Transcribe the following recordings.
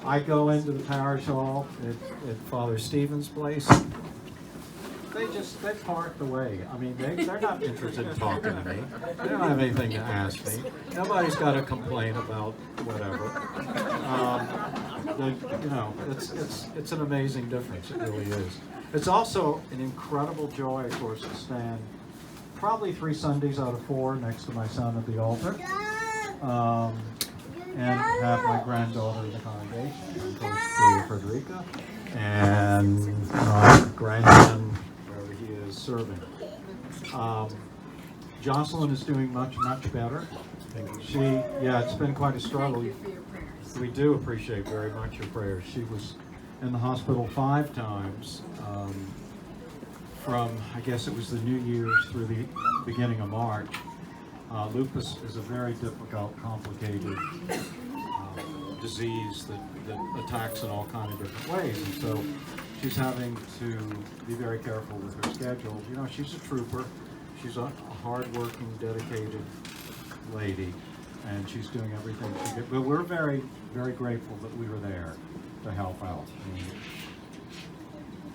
I go into the parish hall at Father Stephen's place. They part the way. I mean, they're not interested in talking to me. They don't have anything to ask me. Nobody's got to complain about whatever. It's an amazing difference. It really is. It's also an incredible joy, of course, to stand probably 3 Sundays out of 4 next to my son at the altar, and have my granddaughter in the congregation, of course, Frederica, and my grandson, wherever he is, serving. Jocelyn is doing much better. It's been quite a struggle. Thank you for your prayers. We do appreciate very much your prayers. She was in the hospital 5 times, from, I guess it was the New Year's through the beginning of March. Lupus is a very difficult, complicated disease that attacks in all kinds of different ways, and so she's having to be very careful with her schedule. You know, she's a trooper. She's a hard-working, dedicated lady, and she's doing everything she did. But we're very, very grateful that we were there to help out. I mean,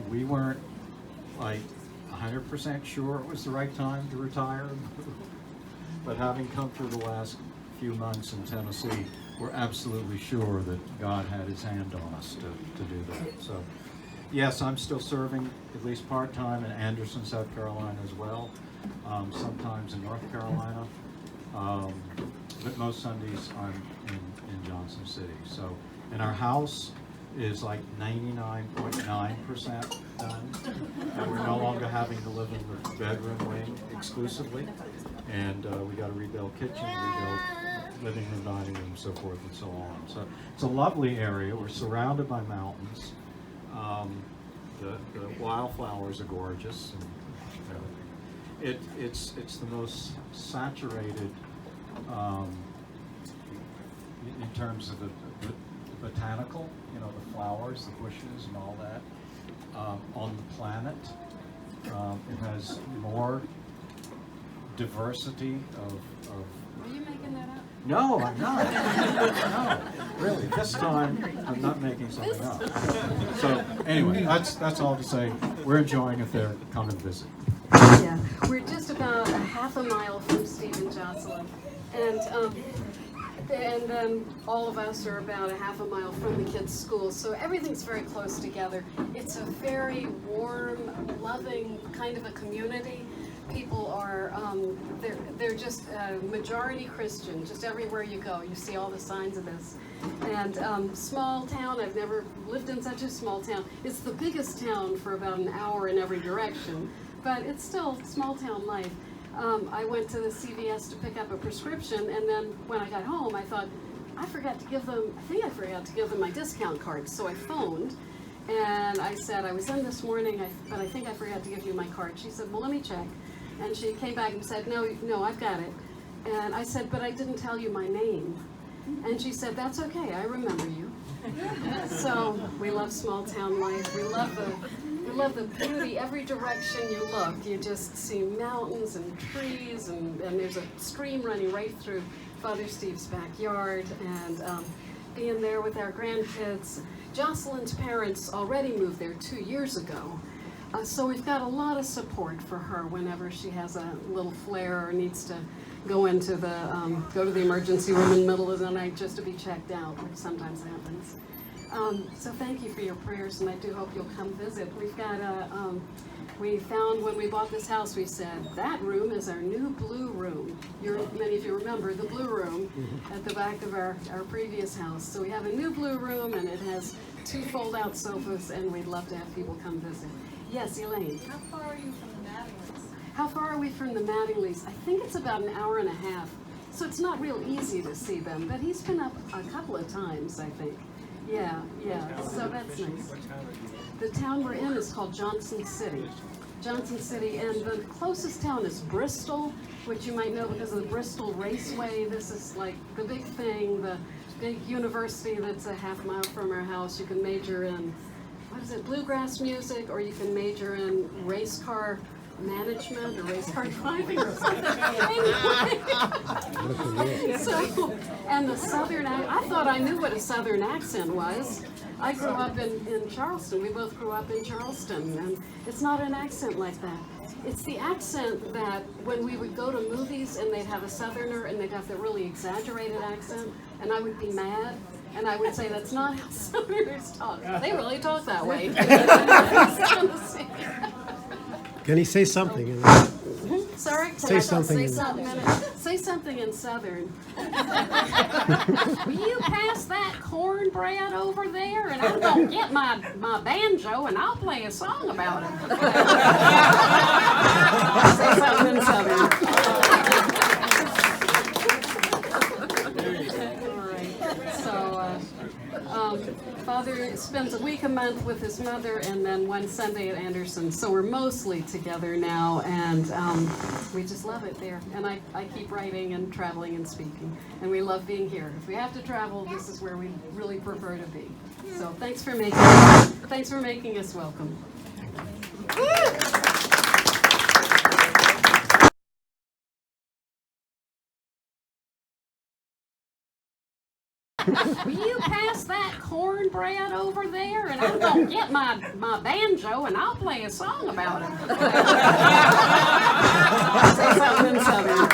we weren't like 100% sure it was the right time to retire, but having come through the last few months in Tennessee, we're absolutely sure that God had his hand on us to do that. So yes, I'm still serving at least part-time in Anderson, South Carolina as well, sometimes in North Carolina, but most Sundays I'm in Johnson City. So, and our house is like 99.9% done, and we're no longer having to live in the bedroom wing exclusively, and we got to rebuild kitchen, rebuild living room, dining room, so forth and so on. So it's a lovely area. We're surrounded by mountains. The wildflowers are gorgeous, and it's the most saturated in terms of the botanical, you know, the flowers, the bushes, and all that on the planet. It has more diversity of. Are you making that up? No, I'm not. No, really. This time, I'm not making something up. So anyway, that's all to say. We're enjoying it there. Come and visit. Yeah, we're just about a half a mile from Steve and Jocelyn, and then all of us are about a half a mile from the kids' school, so everything's very close together. It's a very warm, loving kind of a community. People are, they're just majority Christian, just everywhere you go. You see all the signs of this. And small town, I've never lived in such a small town. It's the biggest town for about an hour in every direction, but it's still small town life. I went to the CVS to pick up a prescription, and then when I got home, I thought, I think I forgot to give them my discount card. So I phoned, and I said, I was in this morning, but I think I forgot to give you my card. She said, well, let me check. And she came back and said, no, I've got it. And I said, but I didn't tell you my name. And she said, that's okay, I remember you. So we love small town life. We love the beauty. Every direction you look, you just see mountains and trees, and there's a stream running right through Father Steve's backyard, and being there with our grandkids. Jocelyn's parents already moved there 2 years ago. So we've got a lot of support for her whenever she has a little flare or needs to go into go to the emergency room in the middle of the night just to be checked out, which sometimes happens. So thank you for your prayers, and I do hope you'll come visit. We've got we found when we bought this house, we said, that room is our new blue room. Many of you remember the blue room at the back of our previous house. So we have a new blue room, and it has 2 fold-out sofas, and we'd love to have people come visit. Yes, Elaine. How far are you from the Mattingleys? How far are we from the Mattingleys? I think it's about an hour and a half. So it's not real easy to see them, but he's been up a couple of times, I think. Yeah, so that's nice. The town we're in is called Johnson City. Johnson City, and the closest town is Bristol, which you might know because of the Bristol Raceway. This is like the big thing, the big university that's a half mile from our house. You can major in, bluegrass music, or you can major in race car management or race car driving or something. Anyway. So, and the southern, I thought I knew what a southern accent was. I grew up in Charleston. We both grew up in Charleston, and it's not an accent like that. It's the accent that when we would go to movies and they'd have a southerner and they'd have the really exaggerated accent, and I would be mad, and I would say, that's not how southerners talk. They really talk that way. Can he say something? Sorry? Say something. Say something in Southern. Will you pass that cornbread over there, and I'm going to get my banjo and I'll play a song about it. Say something in Southern. All right. So, Father spends a week a month with his mother and then one Sunday at Anderson. So we're mostly together now, and we just love it there. And I keep writing and traveling and speaking, and we love being here. If we have to travel, this is where we really prefer to be. So thanks for making us welcome. Will you pass that cornbread over there, and I'm going to get my banjo and I'll play a song about it. Say something in Southern.